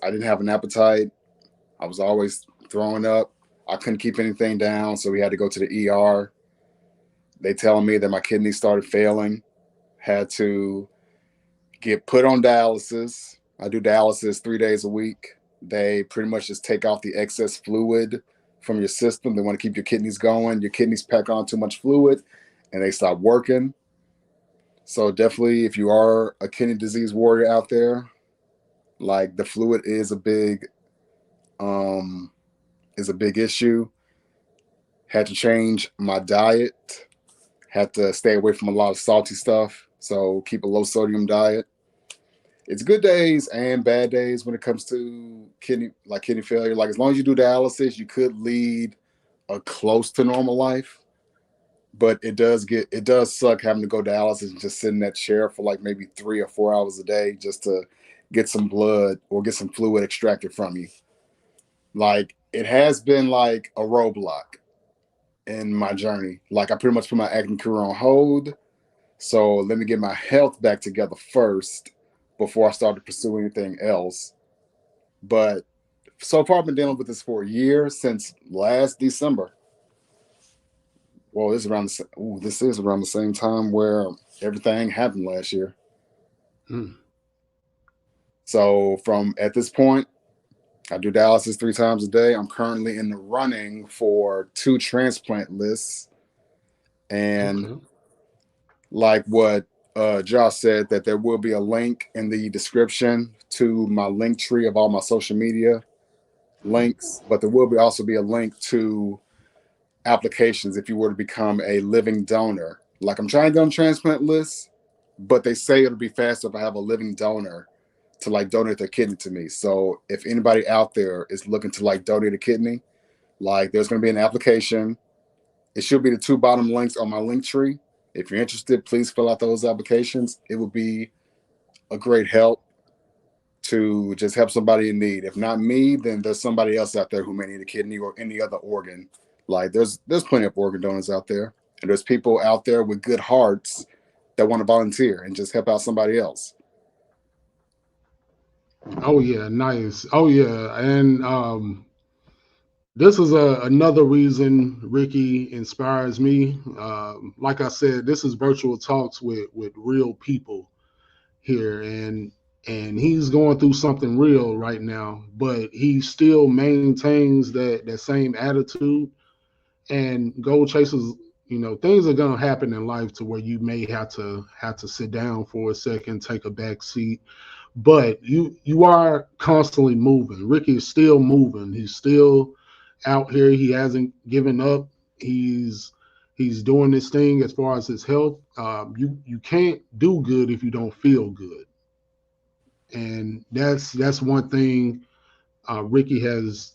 didn't have an appetite. I was always throwing up. I couldn't keep anything down, so we had to go to the ER. They telling me that my kidneys started failing. Had to get put on dialysis. I do dialysis 3 days a week. They pretty much just take off the excess fluid from your system. They want to keep your kidneys going. Your kidneys pack on too much fluid and they stop working. So definitely if you are a kidney disease warrior out there, like the fluid um is a big issue. Had to change my diet. Had to stay away from a lot of salty stuff. So keep a low sodium diet. It's good days and bad days when it comes to kidney failure. Like as long as you do dialysis, you could lead a close to normal life. But it does suck having to go dialysis and just sit in that chair for like maybe 3 or 4 hours a day just to get some blood or get some fluid extracted from you. Like it has been like a roadblock in my journey. Like I pretty much put my acting career on hold. So let me get my health back together first before I start to pursue anything else. But so far, I've been dealing with this for a year since last December. Well, this is around the same time where everything happened last year. Mm. So from at this point, I do dialysis 3 times a day. I'm currently in the running for 2 transplant lists. And Okay. like what Josh said, that there will be a link in the description to my link tree of all my social media links, but there will be also be a link to applications if you were to become a living donor. Like I'm trying to get on transplant lists, but they say it'll be faster if I have a living donor to like donate their kidney to me. So if anybody out there is looking to like donate a kidney, like there's going to be an application. It should be the 2 bottom links on my link tree. If you're interested, please fill out those applications. It would be a great help to just help somebody in need. If not me, then there's somebody else out there who may need a kidney or any other organ. Like there's plenty of organ donors out there, and there's people out there with good hearts that want to volunteer and just help out somebody else. Oh yeah, nice. Oh yeah, and this is another reason Ricky inspires me. Like I said, this is virtual talks with real people here, and he's going through something real right now, but he still maintains that same attitude. And goal chasers, things are gonna happen in life to where you may have to sit down for a second, take a back seat, but you are constantly moving. Ricky is still moving. He's still out here. He hasn't given up. He's doing this thing as far as his health. You can't do good if you don't feel good, and that's one thing Ricky has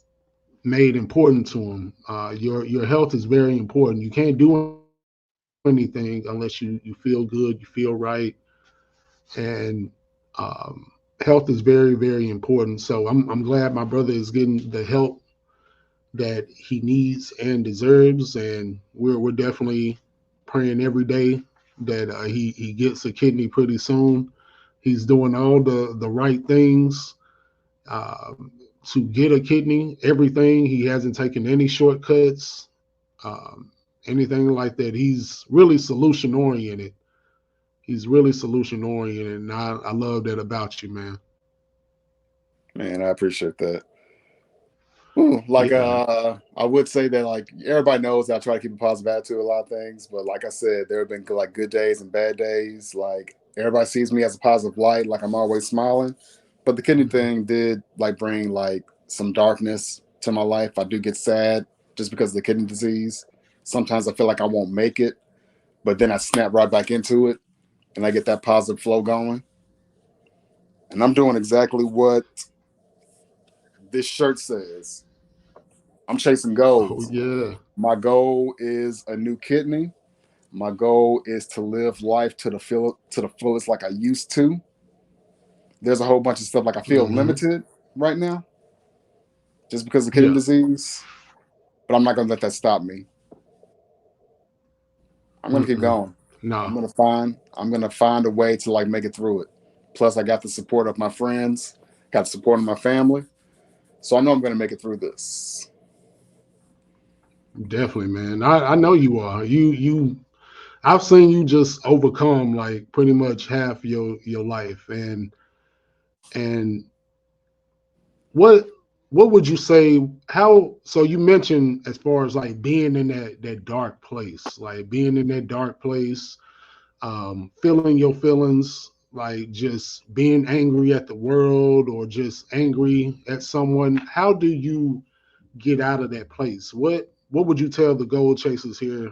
made important to him. Your health is very important. You can't do anything unless you feel good, you feel right, and health is very very important. So I'm glad my brother is getting the help that he needs and deserves, and we're definitely praying every day that he gets a kidney pretty soon. He's doing all the right things um, to get a kidney. Everything, he hasn't taken any shortcuts, um, anything like that. He's really solution oriented. He's really solution oriented, and I love that about you, man. Man, I appreciate that. Ooh, like Yeah. I would say that like everybody knows I try to keep a positive attitude to a lot of things, but like I said, there have been like good days and bad days. Like everybody sees me as a positive light, like I'm always smiling. But the kidney Mhm. thing did like bring like some darkness to my life. I do get sad just because of the kidney disease. Sometimes I feel like I won't make it, but then I snap right back into it and I get that positive flow going. And I'm doing exactly what this shirt says. I'm chasing Oh goals. yeah. My goal is a new kidney. My goal is to live life to the fullest like I used to. There's a whole bunch of stuff like I feel Hmm. limited right now just because of kidney Yeah. disease, but I'm not gonna let that stop me. I'm gonna keep Mm-mm. going. Nah, I'm gonna find a way to like make it through it. Plus I got the support of my friends, got the support of my family. So I know I'm gonna make it through this. definitely, man. I know you are. I've seen you just overcome like pretty much half your life, and what what would you say, how, so you mentioned as far as like being in that dark place, like being in that dark place, feeling your feelings, like just being angry at the world or just angry at someone. How do you get out of that place? What would you tell the goal chasers here,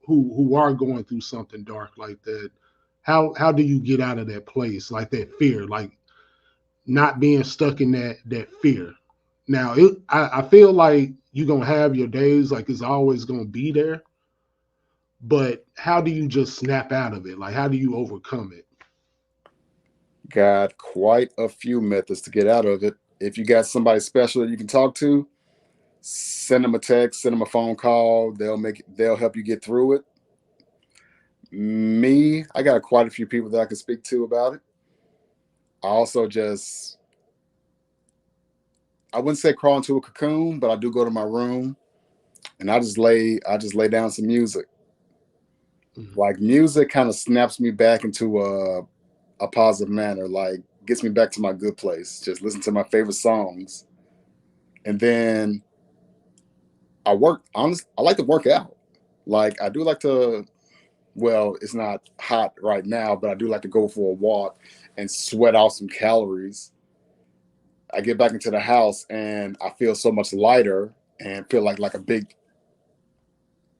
who are going through something dark like that? How do you get out of that place, like that fear, like not being stuck in that fear? Now, I feel like you're gonna have your days, like it's always gonna be there, but how do you just snap out of it? Like how do you overcome it? Got quite a few methods to get out of it. If you got somebody special that you can talk to, send them a text, send them a phone call. They'll help you get through it. Me, I got quite a few people that I can speak to about it. I also just I wouldn't say crawl into a cocoon, but I do go to my room and I just lay down some music. Mhm. Like music kind of snaps me back into a positive manner. Like gets me back to my good place. Just listen to my favorite songs, and then I work. Honest, I like to work out. Like I do like to. Well, it's not hot right now, but I do like to go for a walk and sweat off some calories. I get back into the house and I feel so much lighter and feel like a big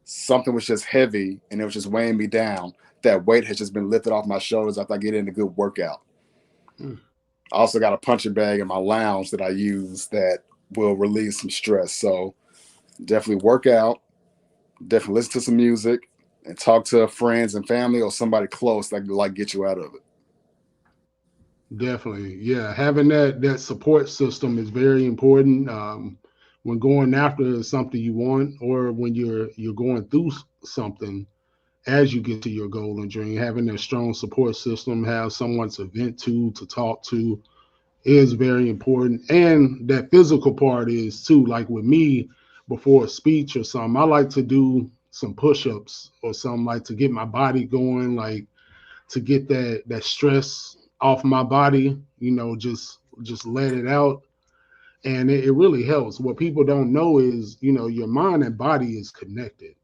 something was just heavy and it was just weighing me down. That weight has just been lifted off my shoulders after I get in a good workout. Mm. I also got a punching bag in my lounge that I use that will release some stress. So definitely work out, definitely listen to some music, and talk to friends and family or somebody close that can like get you out of it. Definitely, yeah. Having that support system is very important when going after something you want, or when you're going through something as you get to your goal and dream. Having a strong support system, have someone to vent to talk to, is very important. And that physical part is too. Like with me, before a speech or something, I like to do some push-ups or something, like to get my body going, like to get that stress off my body, just let it out. And it really helps. What people don't know is, your mind and body is connected.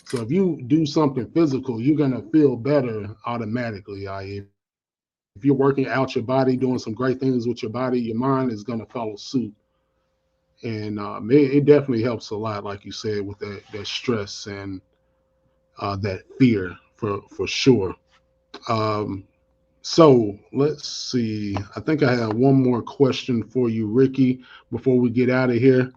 So if you do something physical, you're gonna feel better automatically. If you're working out your body, doing some great things with your body, your mind is gonna follow suit. And it definitely helps a lot, like you said, with that stress and that fear for sure. Um, So let's see. I think I have one more question for you, Ricky, before we get out of here.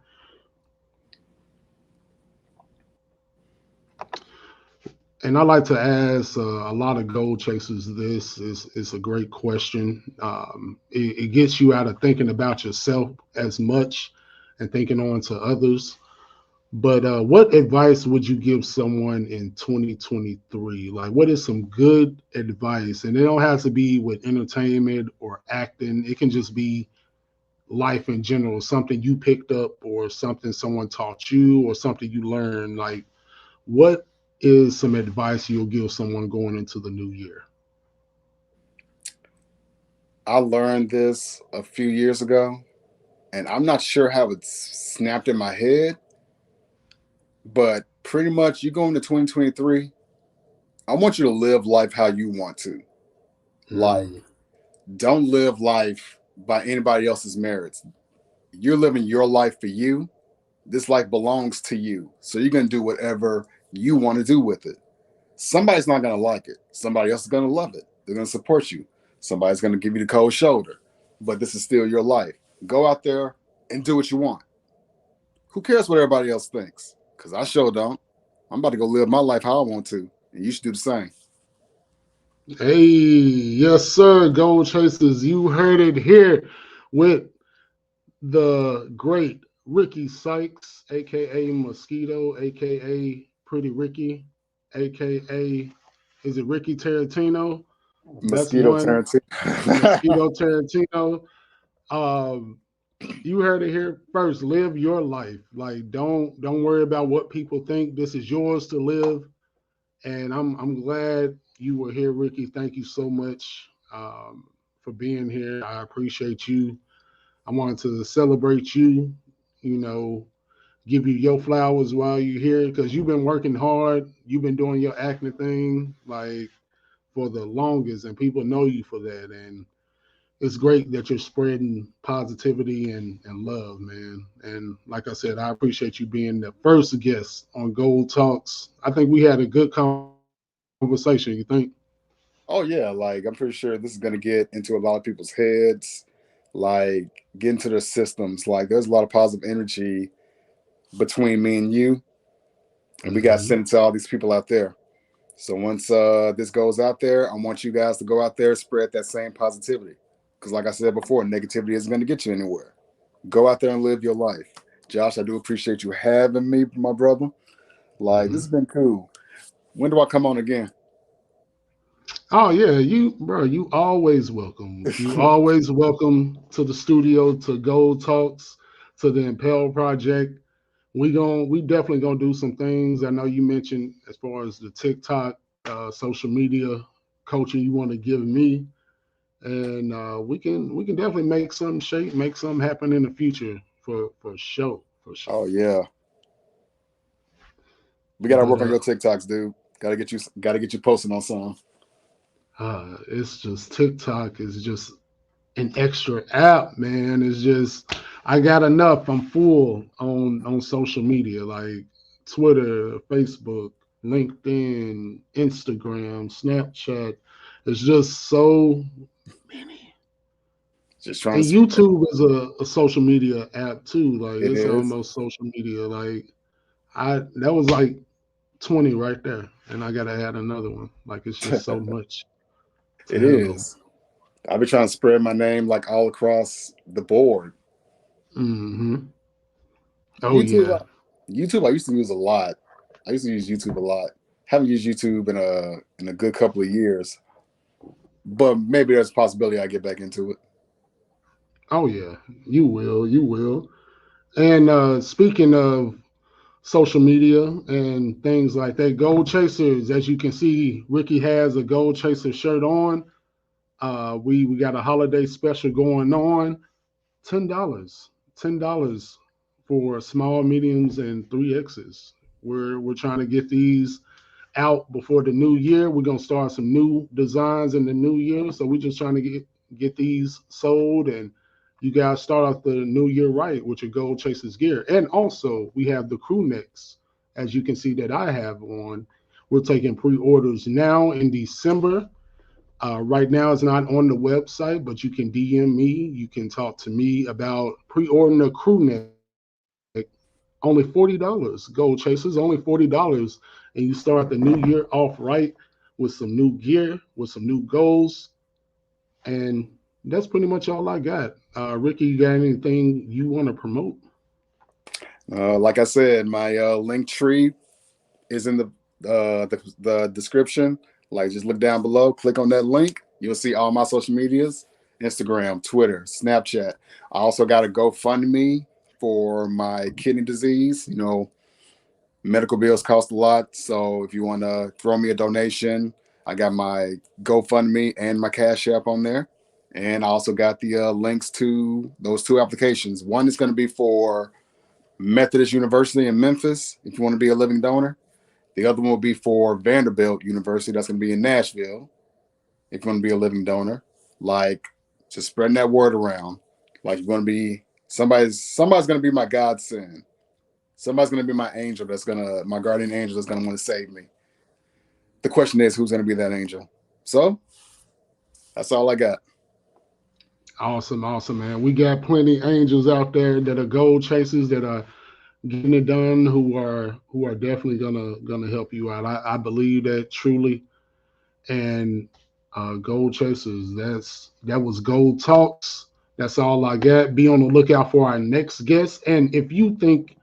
And I like to ask a lot of goal chasers this. Is a great question. It gets you out of thinking about yourself as much and thinking on to others. But what advice would you give someone in 2023? Like, what is some good advice? And it don't have to be with entertainment or acting. It can just be life in general, something you picked up or something someone taught you or something you learned. Like, what is some advice you'll give someone going into the new year? I learned this a few years ago, and I'm not sure how it snapped in my head, but pretty much you go into 2023, I want you to live life how you want to. Like, Mm, don't live life by anybody else's merits. You're living your life for you. This life belongs to you. So you're going to do whatever you want to do with it. Somebody's not going to like it. Somebody else is going to love it. They're going to support you. Somebody's going to give you the cold shoulder. But this is still your life. Go out there and do what you want. Who cares what everybody else thinks? Because I sure don't. I'm about to go live my life how I want to. And you should do the same. hey, yes, sir, Gold Chasers. You heard it here with the great Ricky Sykes, aka Mosquito, aka Pretty Ricky, aka is it Ricky Tarantino? That's Mosquito one. turn two. Mosquito Tarantino. Um, you heard it here first. Live your life. Like don't worry about what people think. This is yours to live. And I'm glad you were here, Ricky. Thank you so much for being here. I appreciate you. I wanted to celebrate you. You know, give you your flowers while you're here because you've been working hard. You've been doing your acting thing like for the longest, and people know you for that. And it's great that you're spreading positivity and love, man. And like I said, I appreciate you being the first guest on Gold Talks. I think we had a good conversation. You think? Oh yeah, like I'm pretty sure this is gonna get into a lot of people's heads, like get into their systems. Like there's a lot of positive energy between me and you, and we got to Mm-hmm. send it to all these people out there. So once this goes out there, I want you guys to go out there and spread that same positivity. Because like I said before, negativity isn't gonna get you anywhere. Go out there and live your life. Josh, I do appreciate you having me, my brother. Like this Mm-hmm. has been cool. When do I come on again? Oh yeah, you bro, you always welcome. You always welcome to the studio, to Gold Talks, to the Impel Project. We definitely gonna do some things. I know you mentioned as far as the TikTok, social media coaching you want to give me. and we can definitely make some shape, make something happen in the future for sure, for sure. Oh yeah, we gotta But work on your TikToks, dude. Gotta get you posting on some. it's just TikTok is just an extra app, man. It's just I got enough. I'm full on social media like Twitter, Facebook, LinkedIn, Instagram, Snapchat. It's just so many. Just trying And to spread. YouTube is a social media app too. Like It it's is. almost social media. Like I that was like 20 right there, and I gotta add another one. Like it's just so much to It handle. is. I've been trying to spread my name like all across the board. Hmm. Oh YouTube, yeah. YouTube, I used to use a lot. I used to use YouTube a lot. Haven't used YouTube in a good couple of years, but maybe there's a possibility I get back into it. Oh yeah, you will, you will. And speaking of social media and things like that, Gold Chasers, as you can see, Ricky has a Gold Chaser shirt on. We got a holiday special going on. $10, $10 for small, mediums, and 3Xs. We're trying to get these out before the new year. We're gonna start some new designs in the new year. So we're just trying to get these sold, and you guys start off the new year right with your Gold Chasers gear. And also we have the crew necks, as you can see that I have on. We're taking pre-orders now in December. Right now, it's not on the website, but you can DM me. You can talk to me about pre-ordering a crew neck. Only $40. Gold Chasers, only $40, and you start the new year off right with some new gear, with some new goals, and that's pretty much all I got. Ricky, you got anything you want to promote? Like I said, my link tree is in the description. Like, just look down below, click on that link. You'll see all my social medias: Instagram, Twitter, Snapchat. I also got a GoFundMe for my kidney disease. Medical bills cost a lot, so if you want to throw me a donation, I got my GoFundMe and my Cash App on there. And I also got the links to those two applications. One is going to be for Methodist University in Memphis, if you want to be a living donor. The other one will be for Vanderbilt University. That's going to be in Nashville, if you want to be a living donor. Like, just spreading that word around. Like, you're going to be somebody's going to be my godsend. Somebody's going to be my angel. My guardian angel that's going to want to save me. The question is, who's going to be that angel? So that's all I got. Awesome, awesome, man. We got plenty angels out there that are gold chasers that are getting it done, who are definitely gonna help you out. I believe that truly. And gold chasers, that was gold talks. That's all I got. Be on the lookout for our next guest. And if you think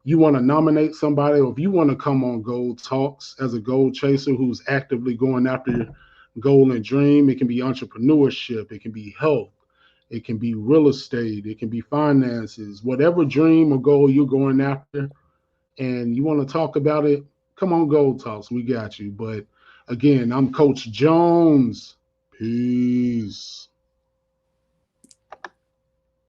you want to nominate somebody, or if you want to come on Gold Talks as a gold chaser who's actively going after your goal and dream, it can be entrepreneurship, it can be health, it can be real estate, it can be finances, whatever dream or goal you're going after, and you want to talk about it, come on Gold Talks. We got you. But again, I'm Coach Jones. Peace.